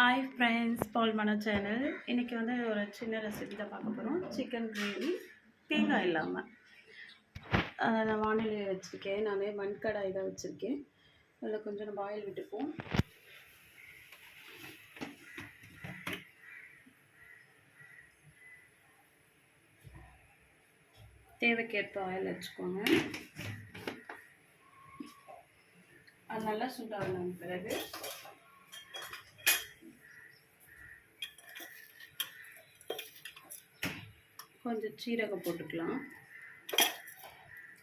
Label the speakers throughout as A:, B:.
A: Hi friends, பால் மனோ channel. இன்றைக்கி வந்து ஒரு சின்ன ரெசிபி தான் பார்க்க போகிறோம். சிக்கன் கிரேவி தேங்காய் இல்லாமல். நான் வானிலை வச்சுருக்கேன். நான் மண்கடாய் தான் வச்சுருக்கேன். அதில் கொஞ்சம் நம்ம ஆயில் விட்டுப்போம். தேவைக்கேற்ப ஆயில் வச்சுக்கோங்க. அது நல்லா சூடாகணும். பிறகு கொஞ்சம் சீரகம் போட்டுக்கலாம்.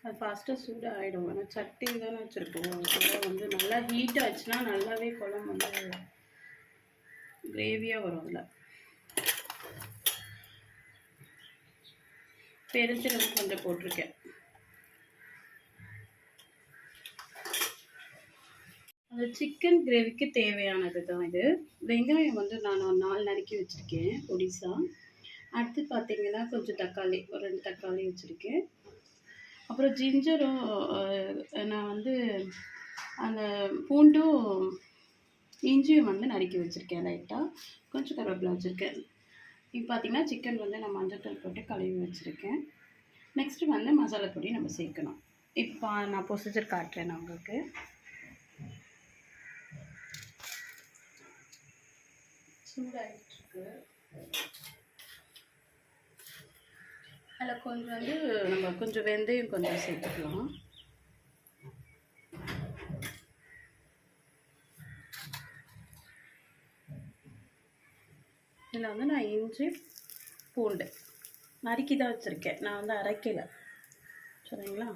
A: அது ஃபாஸ்ட்டாக சூடாக ஆகிடும். ஆனால் சட்டி தானே வச்சுருக்கோம். அதனால் வந்து நல்லா ஹீட் ஆச்சுன்னா நல்லாவே குழம்பு வந்து கிரேவியாக வரும். அதில் பெருஞ்சீரகம் கொஞ்சம் போட்டிருக்கேன். அந்த சிக்கன் கிரேவிக்கு தேவையானது தான் இது. வெங்காயம் வந்து நான் 4 நறுக்கி வச்சுருக்கேன் பொடிசாக. அடுத்து பார்த்திங்கன்னா கொஞ்சம் தக்காளி, ஒரு 2 தக்காளி வச்சுருக்கேன். அப்புறம் ஜிஞ்சரும் நான் வந்து அந்த பூண்டும் இஞ்சியும் வந்து நறுக்கி வச்சுருக்கேன். லைட்டாக கொஞ்சம் கருவேப்பிலை வச்சுருக்கேன். இப்போ பார்த்திங்கன்னா சிக்கன் வந்து நான் மஞ்சள் போட்டு கழுவி வச்சுருக்கேன். நெக்ஸ்ட்டு வந்து மசாலா பொடி நம்ம சேர்க்கணும். இப்போ நான் ப்ரொசீஜர் காட்டுறேன் நான் உங்களுக்கு. சூடாகிட்டுருக்கு. அதில் கொஞ்சம் வந்து நம்ம கொஞ்சம் வெந்தயம் கொஞ்சம் சேர்த்துக்கலாம். இதில் வந்து நான் இஞ்சி பூண்டு நறுக்கி தான் வச்சுருக்கேன். நான் வந்து அரைக்கலை, சரிங்களா?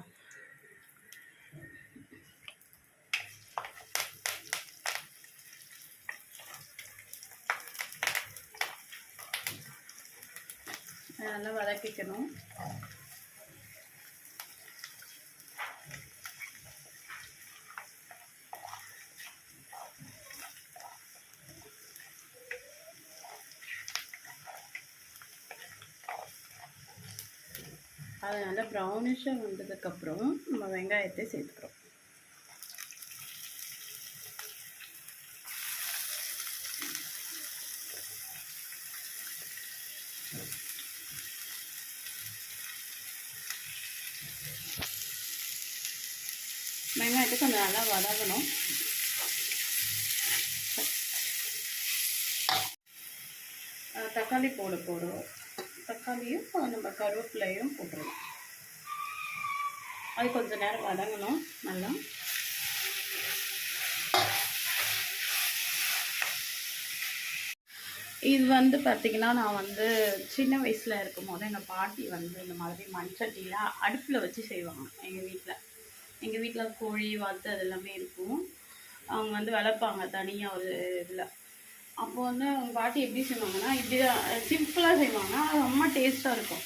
A: நல்லா வதக்கிக்கணும். அது நல்லா ப்ரௌனிஷாக வந்ததுக்கப்புறம் நம்ம வெங்காயத்தை சேர்த்துக்கிறோம். வெங்காயத்தை கொஞ்சம் நல்லா வதங்கணும். தக்காளி போடுவோம். தக்காளியும் நம்ம கருவேப்பிலையும் போட்டுருவோம். அது கொஞ்சம் நேரம் வதங்கணும் நல்லா. இது வந்து பார்த்திங்கன்னா நான் வந்து சின்ன வயசில் இருக்கும் போது எங்கள் பாட்டி வந்து இந்த மாதிரி மண்சட்டியில் அடுப்பில் வச்சு செய்வாங்க. எங்கள் வீட்டில் கோழி வாத்து அது எல்லாமே இருக்கும். அவங்க வந்து வளர்ப்பாங்க தனியாக ஒரு இதில். அப்போ வந்து அவங்க பாட்டி எப்படி செய்வாங்கன்னா இப்படி தான் சிம்பிளாக செய்வாங்க. அது ரொம்ப டேஸ்ட்டாக இருக்கும்.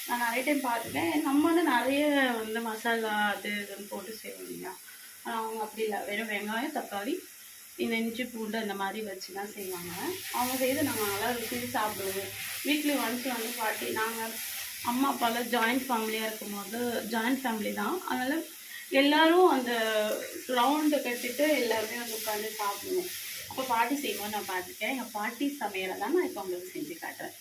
A: நான் நிறைய டைம் பார்த்துட்டேன். நம்ம வந்து நிறைய வந்து மசாலா அது இதுன்னு போட்டு செய்வோம் இல்லையா. ஆனால் அவங்க அப்படி இல்லை. வெறும் வெங்காயம், தக்காளி, இந்த இஞ்சி பூண்டு அந்த மாதிரி வச்சு தான் செய்வாங்க. அவங்க செய்து நாங்கள் நல்லா ருசி சாப்பிடுவோம். வீக்லி ஒன்ஸ் வந்து பாட்டி நாங்கள் அம்மா அப்பாவில் ஜாயிண்ட் ஃபேமிலியாக இருக்கும்போது ஜாயிண்ட் ஃபேமிலி தான். அதனால் எல்லோரும் அந்த ரவுண்டு கட்டிட்டு எல்லாருமே வந்து உட்காந்து சாப்பிடுவோம். அப்போ பாட்டி செய்வோம் நான் பார்த்துருக்கேன். எங்கள் பாட்டி சமையலை தான் நான் இப்போ உங்களுக்கு செஞ்சு காட்டுறேன்.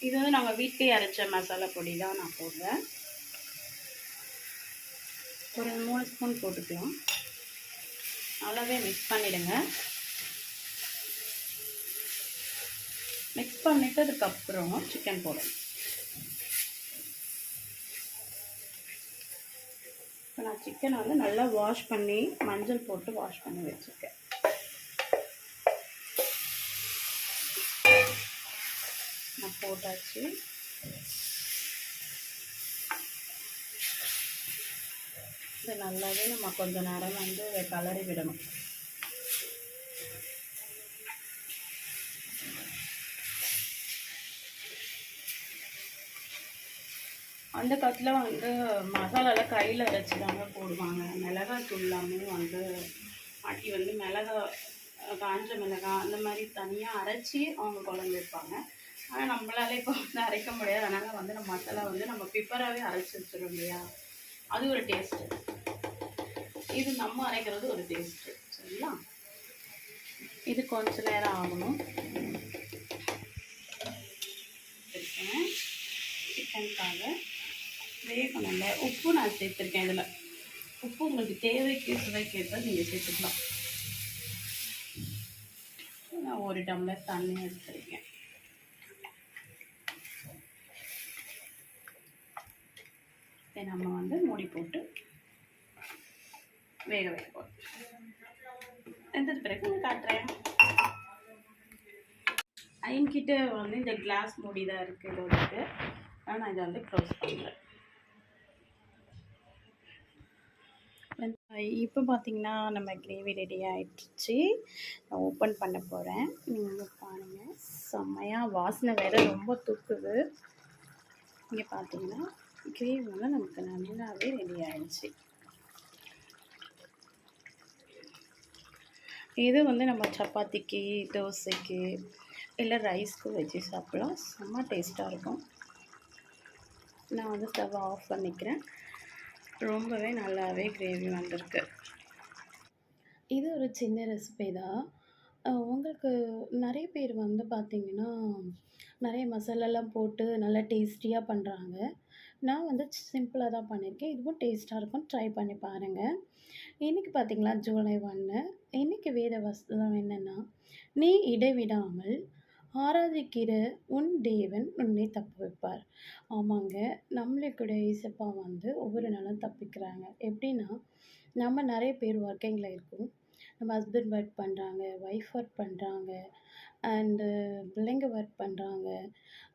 A: இது வந்து நாங்கள் வீட்டிலே அரைச்ச மசாலா பொடி தான் நான் போடுறேன். ஒரு 3 ஸ்பூன் போட்டுக்கலாம். நல்லாவே மிக்ஸ் பண்ணிவிடுங்க. மிக்ஸ் பண்ணிவிட்டு அதுக்கப்புறம் சிக்கன் போடணும். இப்போ நான் சிக்கனை வந்து நல்லா வாஷ் பண்ணி மஞ்சள் போட்டு வாஷ் பண்ணி வச்சுருக்கேன். நான் போட்டாச்சு. இது நல்லாவே நம்ம கொஞ்சம் நேரம் வந்து கலரி விடணும். அந்த காலத்தில் வந்து மசாலாலாம் கையில் அரைச்சி தாங்க போடுவாங்க. மிளகாய் தூள் எல்லாமே வந்து பாட்டி வந்து காஞ்ச மிளகாய் அந்த மாதிரி தனியாக அரைச்சி அவங்க குழம்பு வைப்பாங்க. ஆனால் நம்மளால இப்போ வந்து அரைக்க முடியாது. அதனால் வந்து நம்ம மசாலா வந்து நம்ம பிப்பராகவே அரைச்சி வச்சிடும் இல்லையா. அது ஒரு டேஸ்ட்டு. இது நம்ம அரைக்கிறது ஒரு டேஸ்ட்டு. சரி, சரிங்களா? இது கொஞ்ச நேரம் ஆகணும். வச்சுருக்கேன் சிக்கனுக்காக வேகணும்ல. உப்பு நான் சேர்த்துருக்கேன். இதில் உப்பு உங்களுக்கு தேவைக்கு சுவைக்கேற்ப நீங்கள் சேர்த்துக்கலாம். நான் 1 டம்ளர் தண்ணி எடுத்துருக்கேன். இதை நம்ம வந்து மூடி போட்டு வேக வைப்போம். வெந்தது பிறகு நான் காட்டுறேன். என்கிட்ட வந்து இந்த கிளாஸ் மூடி தான் இருக்குது இதோடக்கு. நான் இதை வந்து க்ளோஸ் பண்ணுறேன். இப்போ பார்த்தீங்கன்னா நம்ம கிரேவி ரெடி ஆகிடுச்சு. நான் ஓப்பன் பண்ண போகிறேன். நீங்கள் பாருங்கள், செம்மையாக வாசனை வேறு ரொம்ப தூக்குது. இங்கே பார்த்தீங்கன்னா கிரேவி வந்து நமக்கு நல்லாவே ரெடி ஆகிடுச்சு. இது வந்து நம்ம சப்பாத்திக்கு, தோசைக்கு இல்லை ரைஸ்க்கு வச்சு சாப்பிட்லாம். செம்ம டேஸ்ட்டாக இருக்கும். நான் வந்து ஸ்டவ் ஆஃப் பண்ணிக்கிறேன். ரொம்பவே நல்லாவே கிரேவி வந்திருக்கு. இது ஒரு சின்ன ரெசிபி தான். உங்களுக்கு நிறைய பேர் வந்து பார்த்திங்கன்னா நிறைய மசாலாலாம் போட்டு நல்லா டேஸ்டியாக பண்ணுறாங்க. நான் வந்து சிம்பிளாக தான் பண்ணியிருக்கேன். இதுவும் டேஸ்ட்டாக இருக்கும். ட்ரை பண்ணி பாருங்கள். இன்றைக்கி பார்த்திங்களா ஜூலை 1. இன்றைக்கி வேத வசனம் என்னென்னா, நீ இடைவிடாமல் ஆராதிக்கிற உன் தேவன் உன்னை தப்பு வைப்பார். ஆமாங்க, நம்மளுடைய இயேசப்பா வந்து ஒவ்வொரு நாளும் தப்பிக்கிறாங்க. எப்படின்னா, நம்ம நிறைய பேர் ஒர்க்கிங்கில் இருக்கோம். நம்ம ஹஸ்பண்ட் ஒர்க் பண்ணுறாங்க, ஒய்ஃப் ஒர்க் பண்ணுறாங்க, அண்டு பிள்ளைங்க ஒர்க் பண்ணுறாங்க.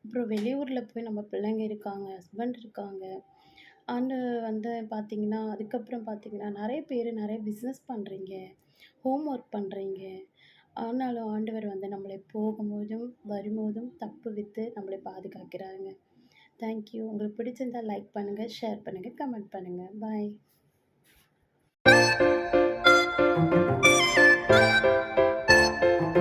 A: அப்புறம் வெளியூரில் போய் நம்ம பிள்ளைங்க இருக்காங்க, ஹஸ்பண்ட் இருக்காங்க. அண்டு வந்து பார்த்திங்கன்னா, அதுக்கப்புறம் பார்த்திங்கன்னா நிறைய பேர் நிறைய பிஸ்னஸ் பண்ணுறீங்க, ஹோம் ஒர்க் பண்ணுறீங்க. ஆனாலும் ஆண்டவர் வந்து நம்மளை போகும்போதும் வரும்போதும் தப்புவித்து நம்மளை பாதுகாக்கிறாங்க. தேங்க்யூ. உங்களுக்கு பிடிச்சிருந்தால் லைக் பண்ணுங்கள், ஷேர் பண்ணுங்கள், கமெண்ட் பண்ணுங்கள். பாய்.